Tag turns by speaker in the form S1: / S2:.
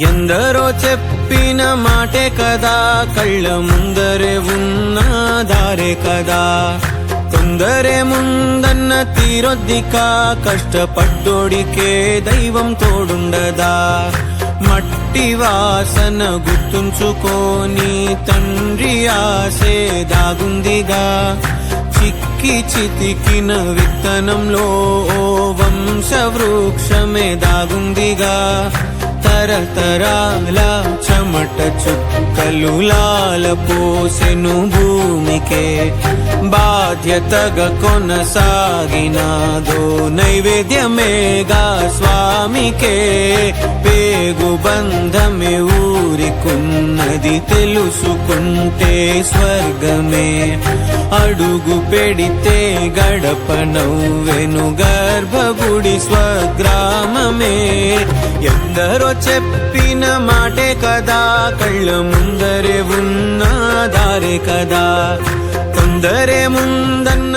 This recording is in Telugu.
S1: ఎందరో చెప్పిన మాటే కదా, కళ్ళ ముందరే ఉన్న దారే కదా. తొందరే ముందన్న తీరొద్దిక, కష్టపడ్డోడికే దైవం తోడుండదా. మట్టి వాసన గుర్తుంచుకోని తండ్రి ఆసే దాగుందిగా. చిక్కి చితికిన విత్తనంలో ఓ వంశవృక్షమే దాగుందిగా. తరతరాల చెమట చుక్కలు లాల పోసెను భూమికే. బాధ్యతగా కొనసాగినాదో నైవేద్యమేగా స్వామికే. పేగు బంధమే ఊరికున్నది తెలుసుకుంటే స్వర్గమే. అడుగు పెడితే గడప నవ్వెను గర్భగుడి స్వగ్రామమే. ఎందరో చెప్పిన మాటే కదా, కళ్ళ ముందరే ఉన్న దారే కదా. తొందరే ముందన్న